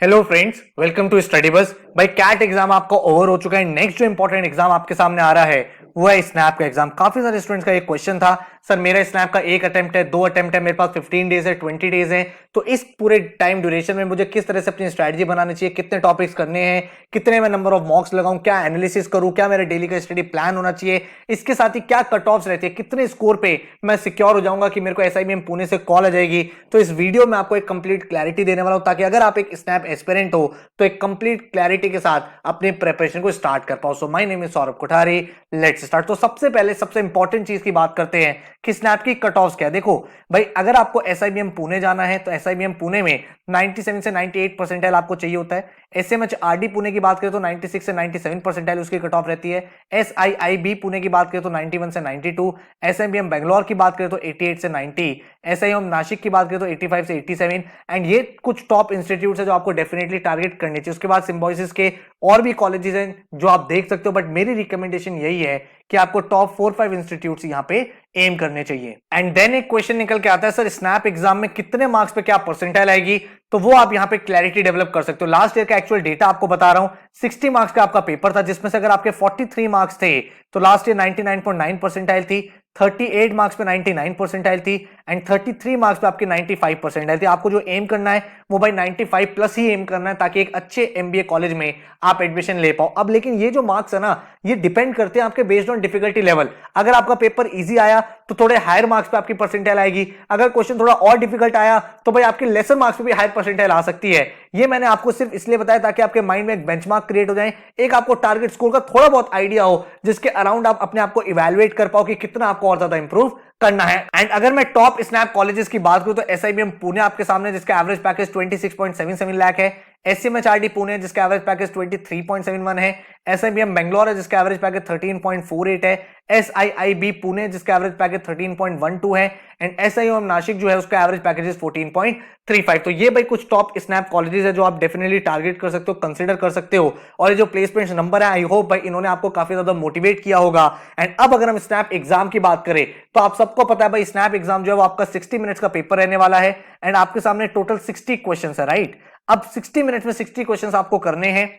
Hello friends, welcome to study bus. भाई cat exam आपका over हो चुका है। नेक्स्ट जो इंपॉर्टेंट एग्जाम आपके सामने आ रहा है वो है स्नैप का एग्जाम। काफी सारे स्टूडेंट्स का एक क्वेश्चन था, सर मेरा स्नैप का एक अटेम्प्ट है, दो अटेम्प्ट है, मेरे पास 15 डेज है, 20 डेज है, तो इस पूरे टाइम ड्यूरेशन में मुझे किस तरह से अपनी स्ट्रैटेजी बनानी चाहिए, कितने टॉपिक्स करने हैं, कितने मैं नंबर ऑफ मॉक्स लगाऊं, क्या एनालिसिस करूं, क्या मेरा डेली का स्टडी प्लान होना चाहिए, इसके साथ ही क्या कट ऑफ्स रहते हैं, कितने स्कोर पे मैं सिक्योर हो जाऊंगा कि मेरे को एसआईबीएम पुणे से कॉल आ जाएगी। तो इस वीडियो में आपको एक कंप्लीट क्लैरिटी देने वाला हूं, ताकि अगर आप एक स्नैप एस्पिरेंट हो तो एक कंप्लीट क्लैरिटी के साथ अपनी प्रिपरेशन को स्टार्ट कर पाओ। So my name is Saurabh Kothari, let's start. तो सबसे पहले सबसे इंपॉर्टेंट चीज की बात करते हैं कि स्नैप की कट ऑफ्स क्या है। देखो भाई, अगर आपको एसआईबीएम पुणे जाना है तो एसआईबीएम पुणे में 97 से 98 परसेंटाइल आपको चाहिए होता है। एसएमएचआरडी पुणे की बात करें तो 96 से 97 परसेंटाइल उसकी कट ऑफ रहती है। एसआईआईबी पुणे की बात करें तो 91 से 92, एसएमबीएम बेंगलोर की बात करें तो 88 से 90, एसआईएम नासिक की बात करें तो 85 से 87। एंड ये कुछ टॉप इंस्टीट्यूट है जो आपको डेफिनेटली टारगेट करनी चाहिए। उसके बाद सिम्बोसिस के और भी कॉलेजेस हैं जो आप देख सकते हो, बट मेरी रिकमेंडेशन यही है कि आपको टॉप 4-5 इंस्टीट्यूट्स यहां पे एम करने चाहिए। एंड देन एक क्वेश्चन निकल के आता है, सर स्नैप एग्जाम में कितने मार्क्स पे क्या परसेंटाइल आएगी, तो वो आप यहां पे क्लैरिटी डेवलप कर सकते हो। लास्ट ईयर का एक्चुअल डेटा आपको बता रहा हूं। 60 मार्क्स का आपका पेपर था, जिसमें से अगर आपके 43 मार्क्स थे तो लास्ट ईयर 99.9 परसेंटाइल थी, 38 मार्क्स पे 99 परसेंटाइल थी, एंड 33 मार्क्स पे आपकी 95 परसेंटाइल थी। आपको जो एम करना है वो भाई 95 प्लस ही एम करना है, ताकि एक अच्छे एमबीए कॉलेज में आप एडमिशन ले पाओ। अब लेकिन ये जो मार्क्स है ना, ये डिपेंड करते हैं आपके बेस्ड ऑन डिफिकल्टी लेवल। अगर आपका पेपर इजी आया तो थोड़े हायर मार्क्स पे आपकी परसेंटाइल आएगी, अगर क्वेश्चन थोड़ा और डिफिकल्ट आया तो भाई आपके लेसर मार्क्स पे भी हायर परसेंटाइल आ सकती है। ये मैंने आपको सिर्फ इसलिए बताया ताकि आपके माइंड में एक बेंचमार्क क्रिएट हो जाए, एक आपको टारगेट स्कोर का थोड़ा बहुत आइडिया हो, जिसके अराउंड आप अपने आप को इवैल्यूएट कर पाओ कि कितना आपको और ज्यादा इंप्रूव करना है। एंड अगर मैं टॉप स्नैप कॉलेजेस की बात करूं तो एसआईबीएम पुणे आपके सामने, जिसका एवरेज पैकेज 26.77 लाख है। एसएमएचआरडी पुणे जिसका एवरेज पैकेज 23.71 है। एसआईबीएम बेंगलोर है जिसका एवरेज पैकेज 13.48 है। एसआईआईबी पुणे जिसका एवरेज पैकेज 13.12 है। एंड एसआईएम नासिक जो है उसका एवरेज पैकेज 14.35। तो ये भाई कुछ टॉप स्नैप कॉलेजेस है जो आप डेफिनेटली टारगेट कर सकते हो, कंसीडर कर सकते हो। और ये जो प्लेसमेंट नंबर है, आई होप भाई इन्होंने आपको काफी ज्यादा मोटिवेट किया होगा। एंड अब अगर हम स्नैप एग्जाम की बात करें तो आप सबको पता है भाई, स्नैप एग्जाम जो है वो आपका 60 मिनट्स का पेपर रहने वाला है। एंड आपके सामने टोटल 60 क्वेश्चन है, राइट। अब 60 मिनट्स में 60 क्वेश्चन आपको करने हैं,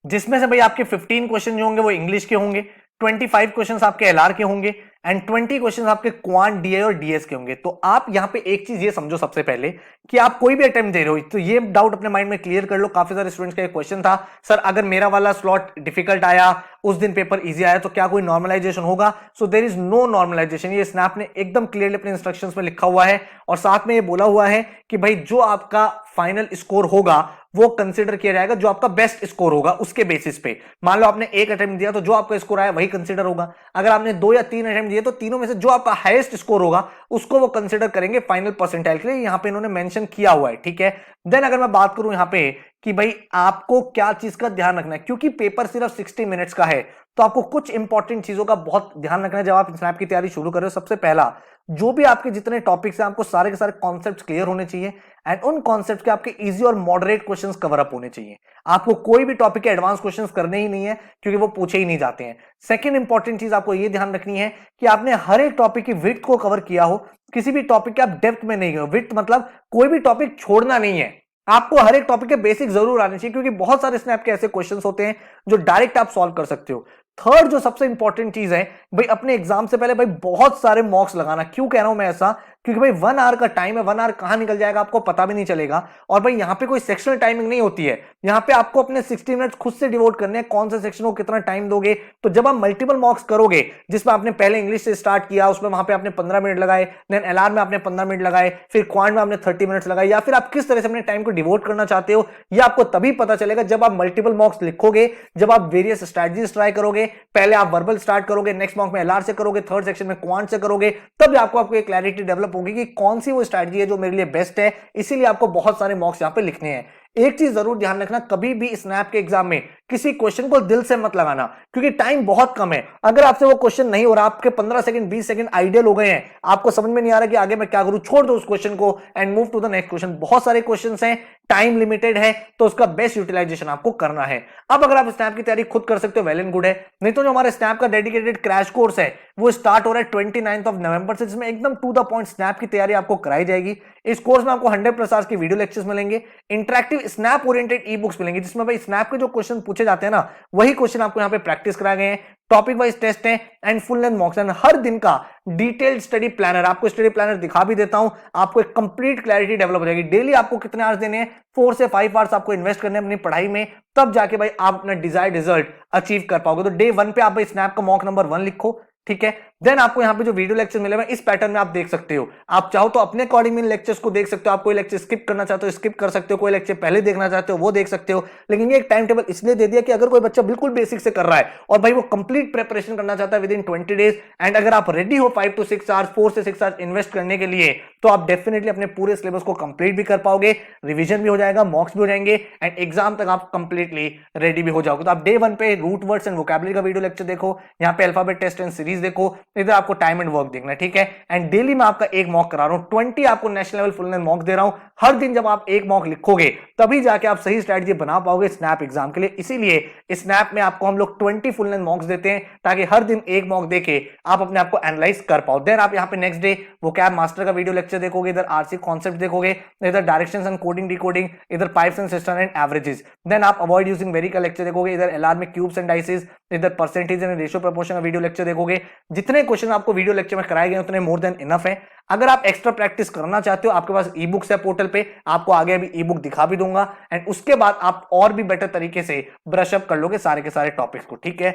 जिसमें से भाई आपके 15 क्वेश्चन जो होंगे वो इंग्लिश के होंगे, 25 क्वेश्चन आपके एलआर के होंगे, एंड 20 क्वेश्चन आपके क्वांट, डीआई और डीएस के होंगे। तो आप यहां पे एक चीज ये समझो सबसे पहले कि आप कोई भी अटेम्प्ट दे रहे हो तो ये डाउट अपने माइंड में क्लियर कर लो। काफी सारे स्टूडेंट्स का एक क्वेश्चन था, सर अगर मेरा वाला स्लॉट डिफिकल्ट आया, उस दिन पेपर इजी आया, तो क्या कोई नॉर्मलाइजेशन होगा? So there is no normalization. ये स्नैप ने एकदम क्लियरली अपने इंस्ट्रक्शंस में लिखा हुआ है, और साथ में ये बोला हुआ है कि भाई जो आपका फाइनल स्कोर होगा वो कंसीडर किया जाएगा, जो आपका बेस्ट स्कोर होगा उसके बेसिस पे। मान लो आपने एक अटेम्प्ट दिया तो जो आपका स्कोर आया वही कंसीडर होगा। अगर आपने 2 या 3 अटेम्प्ट दिए तो तीनों में से जो आपका हाईएस्ट स्कोर होगा उसको वो कंसीडर करेंगे फाइनल परसेंटाइल के लिए। यहां पे इन्होंने मेंशन किया हुआ है, ठीक है। देन अगर मैं बात करूं यहां पे कि भाई आपको क्या चीज का ध्यान रखना है, क्योंकि पेपर सिर्फ 60 मिनट्स का है, तो आपको कुछ इंपॉर्टेंट चीजों का बहुत ध्यान रखना है जब आप स्नैप की तैयारी शुरू कर रहे हो। सबसे पहला, जो भी आपके जितने टॉपिक्स हैं आपको सारे के सारे कॉन्सेप्ट्स क्लियर होने चाहिए, एंड उन कॉन्सेप्ट के आपके इजी और मॉडरेट क्वेश्चंस कवर अप होने चाहिए। आपको कोई भी टॉपिक के एडवांस क्वेश्चंस करने ही नहीं है, क्योंकि वो पूछे ही नहीं जाते हैं। सेकंड इंपॉर्टेंट चीज आपको ये ध्यान रखनी है कि आपने हर एक टॉपिक की विड्थ को कवर किया हो, किसी भी टॉपिक के आप डेप्थ में नहीं गए हो। विड्थ मतलब कोई भी टॉपिक छोड़ना नहीं है, आपको हर एक टॉपिक के बेसिक जरूर आने चाहिए, क्योंकि बहुत सारे स्नैप के ऐसे क्वेश्चंस होते हैं जो डायरेक्ट आप सॉल्व कर सकते हो। थर्ड जो सबसे इंपॉर्टेंट चीज है भाई, अपने एग्जाम से पहले भाई बहुत सारे मॉक्स लगाना। क्यों कह रहा हूं मैं ऐसा? क्योंकि भाई 1 आवर का टाइम है, 1 आवर कहां निकल जाएगा आपको पता भी नहीं चलेगा। और भाई यहां पे कोई सेक्शनल टाइमिंग नहीं होती है, यहां पे आपको अपने 60 मिनट्स खुद से डिवोट करने हैं, कौन से सेक्शन को कितना टाइम दोगे। तो जब आप मल्टीपल मॉक्स करोगे, जिसमें आपने पहले इंग्लिश से स्टार्ट किया, उसमें वहां पे आपने 15 मिनट लगाए, देन एलआर में आपने 15 मिनट लगाए, फिर क्वांट में आपने 30 मिनट्स लगाए, या फिर आप किस तरह से अपने टाइम को डिवोट करना चाहते हो, यह आपको तभी पता चलेगा जब आप मल्टीपल मॉक्स लिखोगे, जब आप वेरियस स्ट्रैटेजीज ट्राई करोगे। पहले आप वर्बल स्टार्ट करोगे, नेक्स्ट मॉक में एलआर से करोगे, थर्ड सेक्शन में क्वांट से करोगे, तब आपको एक क्लैरिटी डेवलप होगी कि कौन सी वो स्ट्रैटेजी है जो मेरे लिए बेस्ट है। इसीलिए आपको बहुत सारे मॉक्स यहां पे लिखने हैं। एक चीज जरूर ध्यान रखना, कभी भी स्नैप के एग्जाम में किसी क्वेश्चन को दिल से मत लगाना, क्योंकि टाइम बहुत कम है। अगर आपसे वो क्वेश्चन नहीं हो रहा, आपके 15 सेकंड 20 सेकंड आइडियल हो गए हैं, आपको समझ में नहीं आ रहा कि आगे मैं क्या करूं, छोड़ दो उस क्वेश्चन को and move to the next question. बहुत सारे क्वेश्चन हैं, टाइम लिमिटेड है, तो उसका बेस्ट यूटिलाइजेशन आपको करना है। अब अगर आप स्नैप की तैयारी खुद कर सकते हो, वेल एंड गुड है। नहीं तो जो हमारे स्नैप का डेडिकेटेड क्रैश कोर्स है वो स्टार्ट हो रहा है 29 नवंबर से, जिसमें एकदम टू द पॉइंट स्नैप की तैयारी आपको कराई जाएगी। इस कोर्स में आपको 100+ आवर्स की वीडियो लेक्चर्स मिलेंगे, interactive exclusive snap oriented e books मिलेंगी जिसमें भाई स्नैप के जो क्वेश्चन पूछे जाते हैं ना वही क्वेश्चन आपको यहाँ पे प्रैक्टिस कराए गए हैं, टॉपिक वाइज टेस्ट है and full length mocks and हर दिन का डिटेल्ड स्टडी प्लानर। आपको स्टडी प्लानर दिखा भी देता हूं, आपको एक कंप्लीट क्लैरिटी डेवलप हो जाएगी। डेली आपको कितने आवर्स देने हैं, 4 से 5 आवर्स आपको इन्वेस्ट करने हैं अपनी पढ़ाई में, तब जाके भाई आप अपना डिजायर्ड रिजल्ट अचीव कर पाओगे। तो डे 1 पे आप भाई स्नैप का मॉक नंबर 1 लिखो, ठीक है। देन आपको यहाँ पे जो वीडियो लेक्चर मिले हुए इस पैटर्न में आप देख सकते हो। आप चाहो तो अपने अकॉर्डिंग इन लेक्चर्स को देख सकते हो, आप कोई लेक्चर स्किप करना चाहते हो स्किप कर सकते हो, कोई लेक्चर पहले देखना चाहते हो वो देख सकते हो। लेकिन ये एक टाइम टेबल इसलिए दे दिया कि अगर कोई बच्चा बिल्कुल बेसिक से कर रहा है और भाई वो कंप्लीट प्रिपरेशन करना चाहता है विद इन 20 डेज एंड अगर आप रेडी हो 5 to 6 आवर्स 4 से 6 आवर्स इन्वेस्ट करने के लिए, तो आप डेफिनेटली अपने पूरे सिलेबस को कंप्लीट भी कर पाओगे, रिवीजन भी हो जाएगा, मॉक्स भी हो जाएंगे एंड एग्जाम तक आप कंप्लीटली रेडी भी हो जाओगे। तो आप डे 1 पे रूट वर्ड्स एंड वोकैबुलरी का वीडियो लेक्चर देखो, यहाँ पे अल्फाबेट टेस्ट एंड सीरीज देखो, इधर आपको टाइम एंड वर्क देखना है, ठीक है। एंड डेली मैं आपका एक मॉक करा रहा हूं, 20 आपको national level full length mock दे रहा हूं। हर दिन जब आप एक मॉक लिखोगे तभी जाके आप सही स्ट्रेटजी बना पाओगे स्नैप एग्जाम के लिए। इसीलिए स्नैप में आपको हम लोग 20 फुल लेंथ मॉक्स देते हैं ताकि हर दिन एक मॉक देके आप अपने आप को एनालाइज कर पाओ। देन आप यहाँ पे नेक्स्ट डे वोकैब मास्टर का वीडियो लेक्चर देखोगे, इधर आरसी कॉन्सेप्ट देखोगे, इधर डायरेक्शंस एंड कोडिंग डिकोडिंग, इधर pipes and system and averages. Then आप अवॉइड यूजिंग वेरी का लेक्चर देखोगे, इधर एलआर में क्यूब्स एंड डाइसेस, इधर परसेंटेज एंड रेशियो प्रोपोर्शन का वीडियो लेक्चर देखोगे। जितने क्वेश्चन आपको वीडियो लेक्चर में कराए गए उतने मोर देन इनफ है। अगर आप एक्स्ट्रा प्रैक्टिस करना चाहते हो, आपके पास ई बुक्स है पोर्टल पे, आपको आगे अभी ई बुक दिखा भी दूंगा एंड उसके बाद आप और भी बेटर तरीके से ब्रश अप कर लोगे सारे के सारे टॉपिक्स को, ठीक है।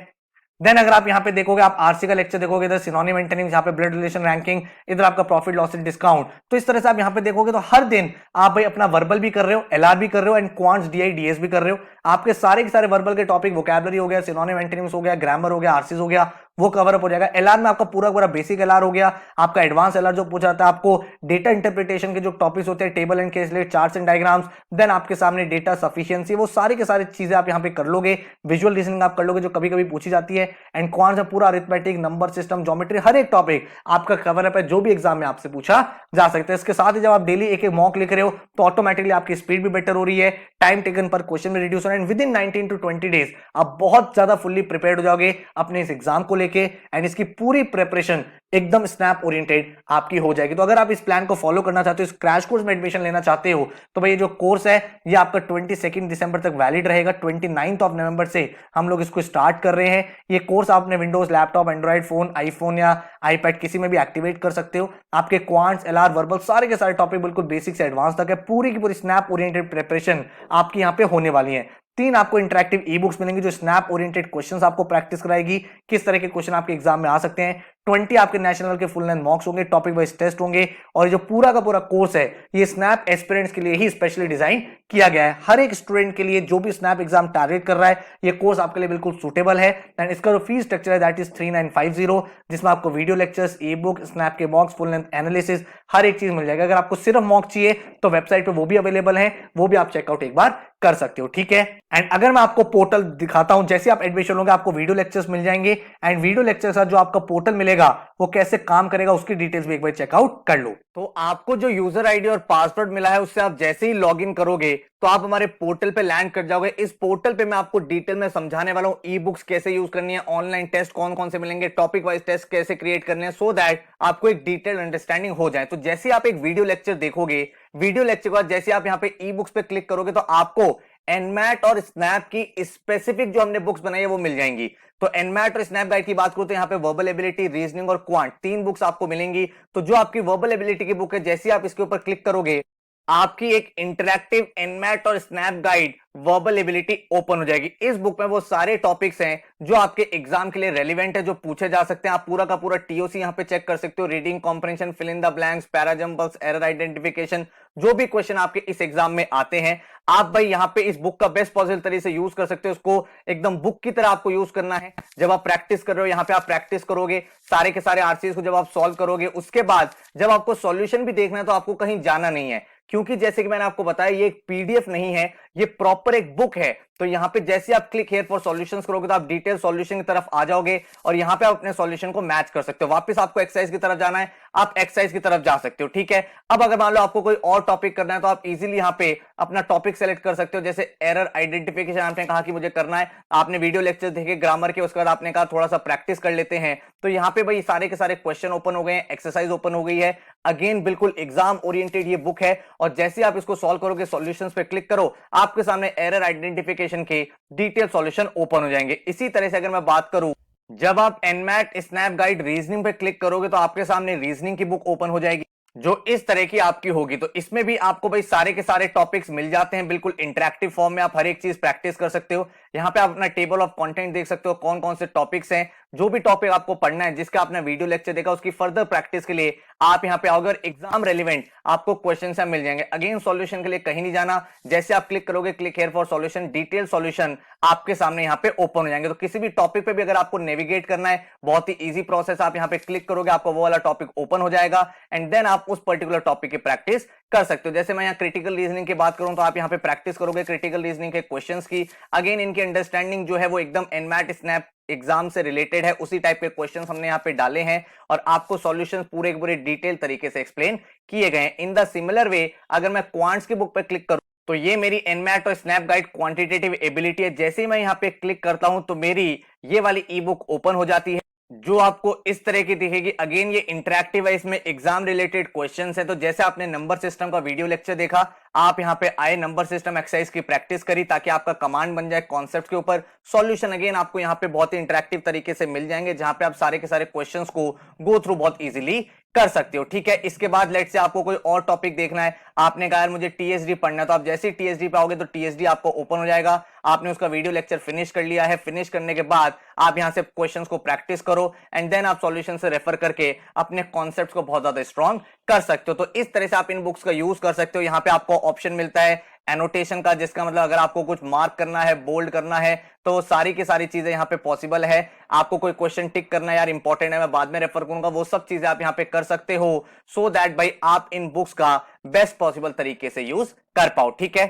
देन अगर आप यहाँ पे देखोगे, आप आरसी का लेक्चर देखोगे, इधर सिनोनिम एंटोनिम्स, यहाँ पे ब्लड रिलेशन रैंकिंग, इधर आपका प्रॉफिट लॉस एंड डिस्काउंट। तो इस तरह से आप यहाँ पे देखोगे तो हर दिन आप भाई अपना वर्बल भी कर रहे हो, एलआर भी कर रहे हो एंड क्वांट्स डीआई डीएस भी कर रहे हो। आपके सारे के सारे वर्बल के टॉपिक वोकैबुलरी हो गया, सिनोनिम एंटोनिम्स हो गया, ग्रामर हो गया, आरसीज हो गया, वो कवर अप हो जाएगा। एलआर में आपका पूरा पूरा बेसिक एलआर हो गया, आपका एडवांस एलआर जो पूछा जाता है, आपको डेटा इंटरप्रिटेशन के जो टॉपिक्स होते हैं, table and case list, charts and diagrams, then आपके सामने डेटा सफिशिएंसी, वो सारी के सारी चीजें आप यहाँ पे कर लोगे। विजुअल रीजनिंग आप कर लोगे जो कभी कभी पूछी जाती है एंड क्वांट्स में पूरा अरिथमेटिक, नंबर सिस्टम, ज्योमेट्री, हर एक टॉपिक आपका कवर अप है जो भी एग्जाम में आपसे पूछा जा सकता है। इसके साथ ही जब आप डेली एक एक मॉक लिख रहे हो तो ऑटोमेटिकली आपकी स्पीड भी बेटर हो रही है, टाइम टेकन पर क्वेश्चन भी रिड्यूस हो रहा है and with in 19 to 20 days आप बहुत ज्यादा फुल्ली प्रिपेयर्ड हो जाओगे अपने इस एग्जाम को लेके एंड इसकी पूरी प्रिपरेशन एकदम स्नैप ओरिएंटेड आपकी हो जाएगी। तो अगर आप इस प्लान को फॉलो करना चाहते हो, इस क्रैश कोर्स में एडमिशन लेना चाहते हो, तो भाई ये जो कोर्स है ये आपका 22 दिसंबर तक वैलिड रहेगा। 29 नवंबर से हम लोग इसको स्टार्ट कर रहे हैं। ये कोर्स आप अपने Windows laptop, Android phone, iPhone या आईपैड किसी में भी एक्टिवेट कर सकते हो। आपके क्वांट्स, एलआर, वर्बल सारे के सारे टॉपिक बिल्कुल बेसिक से एडवांस तक है। पूरी की पूरी स्नैप ओरिएंटेड प्रिपरेशन आपकी यहाँ पे होने वाली है। 3 आपको इंटरेक्टिव ई बुक्स मिलेंगी जो स्नैप ओरिएंटेड क्वेश्चंस आपको प्रैक्टिस कराएगी, किस तरह के क्वेश्चन आपके एग्जाम में आ सकते हैं। 20 आपके नेशनल के फुल लेंथ मॉक्स होंगे, टॉपिक वाइज टेस्ट होंगे और जो पूरा का पूरा कोर्स है ये स्नैप एस्पिरेंट्स के लिए ही स्पेशली डिजाइन किया गया है। हर एक स्टूडेंट के लिए जो भी स्नैप एग्जाम टारगेट कर रहा है ये कोर्स आपके लिए बिल्कुल सूटेबल है एंड इसका जो फीस स्ट्रक्चर है दैट इज 3950, जिसमें आपको वीडियो लेक्चर्स, ई बुक, स्नैप के मॉक्स, फुल लेंथ एनालिसिस, हर एक चीज मिल जाएगा। अगर आपको सिर्फ मॉक चाहिए तो वेबसाइट पे वो भी अवेलेबल है, वो भी आप चेकआउट एक बार कर सकते हो, ठीक है। एंड अगर मैं आपको पोर्टल दिखाता हूं, जैसे आप एडमिशन होंगे आपको वीडियो लेक्चर्स मिल जाएंगे एंड वीडियो लेक्चर के साथ जो आपका पोर्टल मिलेगा वो कैसे काम करेगा उसकी डिटेल्स भी एक बार चेकआउट कर लो। तो आपको जो यूजर आईडी और पासवर्ड मिला है उससे आप जैसे ही लॉगिन करोगे तो आप हमारे पोर्टल पे लैंड कर जाओगे। इस पोर्टल पे मैं आपको डिटेल में समझाने वाला हूं ई बुक्स कैसे यूज करनी है, ऑनलाइन टेस्ट कौन कौन से मिलेंगे, टॉपिक वाइज टेस्ट कैसे क्रिएट करने हैं, सो दैट आपको एक डिटेल अंडरस्टैंडिंग हो जाए। तो जैसे आप एक वीडियो लेक्चर देखोगे, वीडियो लेक्चर के बाद जैसे आप यहाँ पे ई बुक्स पे क्लिक करोगे तो आपको एनमैट और स्नैप की स्पेसिफिक जो हमने बुक्स बनाई है वो मिल जाएंगी। तो एनमैट और स्नैप गाइड की बात करूं तो यहाँ पे वर्बल एबिलिटी, रीजनिंग और क्वांट 3 बुक्स आपको मिलेंगी। तो जो आपकी वर्बल एबिलिटी की बुक है, जैसे आप इसके ऊपर क्लिक करोगे आपकी एक इंटरैक्टिव एनमैट और snap guide verbal ability open हो जाएगी। इस बुक में वो सारे टॉपिक्स हैं जो आपके एग्जाम के लिए रेलिवेंट है, जो पूछे जा सकते हैं। आप पूरा का पूरा टीओसी यहां पे चेक कर सकते हो, reading comprehension, fill in the blanks, parajumbles, error identification, जो भी क्वेश्चन आपके इस एग्जाम में आते हैं आप भाई यहाँ पे इस बुक का बेस्ट पॉसिबल तरीके से यूज कर सकते हो। उसको एकदम बुक की तरह आपको यूज करना है। जब आप प्रैक्टिस कर रहे हो यहाँ पे आप प्रैक्टिस करोगे सारे के सारे आरसीएस को, जब आप सॉल्व करोगे उसके बाद जब आपको सॉल्यूशन भी देखना है तो आपको कहीं जाना नहीं है, क्योंकि जैसे कि मैंने आपको बताया ये एक पीडीएफ नहीं है, ये प्रॉपर एक बुक है तो यहाँ पे जैसे आप क्लिक हेयर फॉर सॉल्यूशंस करोगे तो आप डिटेल सॉल्यूशन की तरफ आ जाओगे और यहाँ पे आप अपने सॉल्यूशन को मैच कर सकते हो। वापस आपको एक्सरसाइज की तरफ जाना है, आप एक्सरसाइज की तरफ जा सकते हो। ठीक है, अब अगर मान लो आपको कोई और टॉपिक करना है तो आप इजीली यहाँ पे अपना टॉपिक सेलेक्ट कर सकते हो। जैसे एरर आइडेंटिफिकेशन आपने कहा कि मुझे करना है, आपने वीडियो लेक्चर देखे ग्रामर के, उसके बाद आपने कहा थोड़ा सा प्रैक्टिस कर लेते हैं, तो यहाँ पे भाई सारे के सारे क्वेश्चन ओपन हो गए हैं, एक्सरसाइज ओपन हो गई है। अगेन बिल्कुल एग्जाम ओरिएंटेड ये बुक है और जैसे आप इसको सॉल्व करोगे, सॉल्यूशंस पे क्लिक करो, आपके सामने एरर आइडेंटिफिकेशन के डिटेल सॉल्यूशन ओपन हो जाएंगे। इसी तरह से अगर मैं बात करूं, जब आप एनमैट स्नैप गाइड रीजनिंग पे क्लिक करोगे तो आपके सामने रीजनिंग की बुक ओपन हो जाएगी जो इस तरह की आपकी होगी। तो इसमें भी आपको भाई सारे के सारे टॉपिक्स मिल जाते हैं, बिल्कुल इंटरेक्टिव फॉर्म में आप हर एक चीज प्रैक्टिस कर सकते हो। यहाँ पे आप अपना टेबल ऑफ कंटेंट देख सकते हो, कौन कौन से टॉपिक्स हैं, जो भी टॉपिक आपको पढ़ना है, जिसका आपने वीडियो लेक्चर देखा, उसकी फर्दर प्रैक्टिस के लिए आप यहाँ पे आओगे और एग्जाम रेलिवेंट आपको क्वेश्चन मिल जाएंगे। अगेन सॉल्यूशन के लिए कहीं नहीं जाना, जैसे आप क्लिक करोगे click here for solution, detail solution आपके सामने यहाँ पे ओपन हो जाएंगे। तो किसी भी टॉपिक पे भी अगर आपको नेविगेट करना है, बहुत ही इजी प्रोसेस, आप यहाँ पे क्लिक करोगे आपको वो वाला टॉपिक ओपन हो जाएगा एंड देन आप उस पर्टिकुलर टॉपिक की प्रैक्टिस कर सकते हो। जैसे मैं यहाँ क्रिटिकल रीजनिंग की बात करूं तो आप यहाँ पे प्रैक्टिस करोगे क्रिटिकल रीजनिंग के क्वेश्चंस की। अगेन इनकी अंडरस्टैंडिंग जो है वो एकदम एनमैट स्नैप एग्जाम से रिलेटेड है, उसी टाइप के क्वेश्चंस हमने यहाँ पे डाले हैं और आपको सॉल्यूशंस पूरे के पूरे डिटेल तरीके से एक्सप्लेन किए गए हैं। इन द सिमिलर वे अगर मैं क्वांट्स की बुक पे क्लिक करूं तो ये मेरी एनमैट और स्नैप गाइड क्वांटिटेटिव एबिलिटी है। जैसे ही मैं यहाँ पे क्लिक करता हूं तो मेरी ये वाली ई बुक ओपन हो जाती है जो आपको इस तरह की दिखेगी। अगेन ये इंटरेक्टिव है, इसमें एग्जाम रिलेटेड क्वेश्चंस है। तो जैसे आपने नंबर सिस्टम का वीडियो लेक्चर देखा, आप यहाँ पे आए, नंबर सिस्टम एक्सरसाइज की प्रैक्टिस करी ताकि आपका कमांड बन जाए कॉन्सेप्ट के ऊपर। सॉल्यूशन अगेन आपको यहाँ पे बहुत ही इंटरेक्टिव तरीके से मिल जाएंगे जहां पे आप सारे के सारे क्वेश्चंस को गो थ्रू बहुत इजीली कर सकते हो। ठीक है, इसके बाद लेट से आपको कोई और टॉपिक देखना है, आपने कहा यार मुझे टीएसडी पढ़ना है, तो आप जैसे ही टीएसडी पे आओगे तो टीएसडी आपको ओपन हो जाएगा। आपने उसका वीडियो लेक्चर फिनिश कर लिया है, फिनिश करने के बाद आप यहां से क्वेश्चंस को प्रैक्टिस करो एंड देन आप सॉल्यूशन से रेफर करके अपने कॉन्सेप्ट्स को बहुत ज्यादा स्ट्रॉन्ग कर सकते हो। तो इस तरह से आप इन बुक्स का यूज कर सकते हो। यहाँ पे आपको ऑप्शन मिलता है एनोटेशन का, जिसका मतलब अगर आपको कुछ मार्क करना है, बोल्ड करना है, तो सारी की सारी चीजें यहाँ पे पॉसिबल है। आपको कोई क्वेश्चन टिक करना है, यार इंपॉर्टेंट है, मैं बाद में रेफर करूंगा, वो सब चीजें आप यहाँ पे कर सकते हो सो दैट भाई आप इन बुक्स का बेस्ट पॉसिबल तरीके से यूज कर पाओ। ठीक है,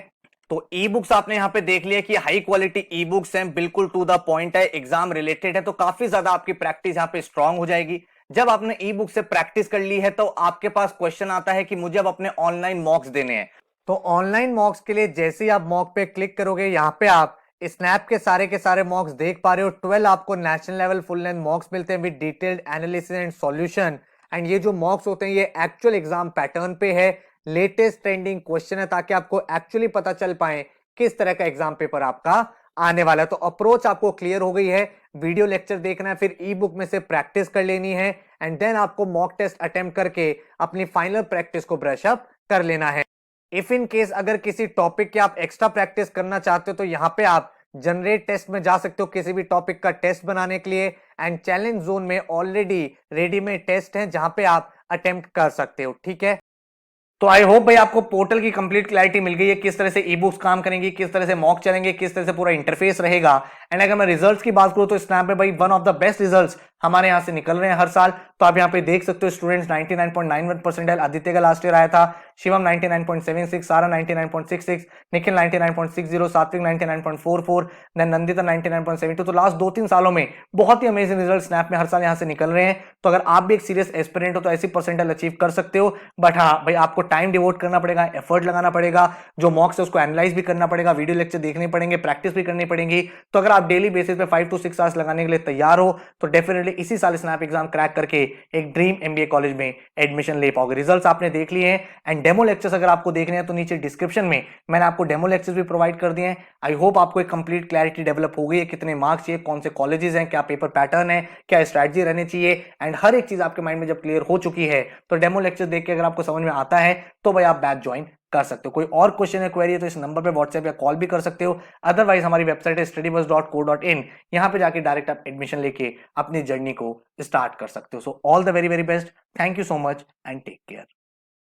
तो ई बुक्स आपने यहाँ पे देख लिया कि हाई क्वालिटी ई बुक्स हैं, बिल्कुल टू द पॉइंट है, एग्जाम रिलेटेड है, तो काफी ज्यादा आपकी प्रैक्टिस यहाँ पे स्ट्रांग हो जाएगी। जब आपने ई बुक से प्रैक्टिस कर ली है तो आपके पास क्वेश्चन आता है कि मुझे अब अपने ऑनलाइन मॉक्स देने हैं। तो ऑनलाइन मॉक्स के लिए जैसे ही आप मॉक पे क्लिक करोगे, यहाँ पे आप स्नैप के सारे मॉक्स देख पा रहे हो। 12 आपको नेशनल लेवल फुल लेंथ मॉक्स मिलते हैं with detailed analysis and solution. And ये जो मॉक्स होते हैं ये एक्चुअल एग्जाम पैटर्न पे है, लेटेस्ट ट्रेंडिंग क्वेश्चन है, ताकि आपको एक्चुअली पता चल पाए किस तरह का एग्जाम पेपर आपका आने वाला है। तो अप्रोच आपको क्लियर हो गई है, वीडियो लेक्चर देखना है, फिर ई बुक में से प्रैक्टिस कर लेनी है एंड देन आपको मॉक टेस्ट अटेम्प्ट करके अपनी फाइनल प्रैक्टिस को ब्रश अप कर लेना है। इफ इन केस अगर किसी टॉपिक के आप एक्स्ट्रा प्रैक्टिस करना चाहते हो तो यहाँ पे आप जनरेट टेस्ट में जा सकते हो किसी भी टॉपिक का टेस्ट बनाने के लिए। एंड चैलेंज जोन में ऑलरेडी रेडीमेड टेस्ट हैं जहां पे आप अटेम्प्ट कर सकते हो। ठीक है, तो आई होप भाई आपको पोर्टल की कंप्लीट क्लैरिटी मिल गई है, किस तरह से ई बुक्स काम करेंगी, किस तरह से मॉक चलेंगे, किस तरह से पूरा इंटरफेस रहेगा। एंड अगर मैं रिजल्ट्स की बात करूं तो स्नैप में भाई one of the best results हमारे यहां से निकल रहे हैं हर साल। तो आप यहां पे देख सकते हो स्टूडेंट्स 99.91 परसेंटाइल आदित्य का लास्ट ईयर आया था, शिवम 99.76, सारा 99.66, निखिल 99.60, सात्विक 99.44, नंदिता 99.72। तो लास्ट 2-3 सालों में बहुत ही अमेजिंग रिजल्ट स्नैप में हर साल यहां से निकल रहे हैं। तो अगर आप भी एक सीरियस एस्पिरेंट हो तो ऐसी परसेंटाइल अचीव कर सकते हो। बट हाँ भाई आपको टाइम डिवोट करना पड़ेगा, एफर्ट लगाना पड़ेगा, जो मॉक्स है उसको एनालाइज भी करना पड़ेगा, वीडियो लेक्चर देखने पड़ेंगे, प्रैक्टिस भी करनी पड़ेगी। तो अगर आप डेली बेसिस पे 5 to 6 आवर्स लगाने के लिए तैयार हो तो डेफिनेटली इसी साल स्नैप एग्जाम क्रैक करके एक ड्रीम एमबीए कॉलेज में एडमिशन ले पाओगे। रिजल्ट्स आपने देख लिए हैं एंड डेमो लेक्चर्स अगर आपको देखने हैं तो नीचे डिस्क्रिप्शन में मैंने आपको डेमो लेक्चर्स भी प्रोवाइड कर दिए हैं। आई होप आपको एक कंप्लीट क्लैरिटी डेवलप हो गई है, कितने मार्क्स चाहिए, कौन से कॉलेजेस हैं, क्या पेपर पैटर्न है, क्या स्ट्रैटेजी रहनी चाहिए, एंड हर एक चीज आपके माइंड में जब क्लियर हो चुकी है तो डेमो लेक्चर देख के अगर आपको समझ में आता है तो भाई आप बैच ज्वाइन कर सकते हो। कोई और क्वेश्चन है, क्वेरी है तो इस नंबर पे व्हाट्सएप या कॉल भी कर सकते हो। अदरवाइज हमारी वेबसाइट है studybus.co.in, यहां पे जाके डायरेक्ट आप एडमिशन लेके अपनी जर्नी को स्टार्ट कर सकते हो। So all the very very best, thank you so much and take care.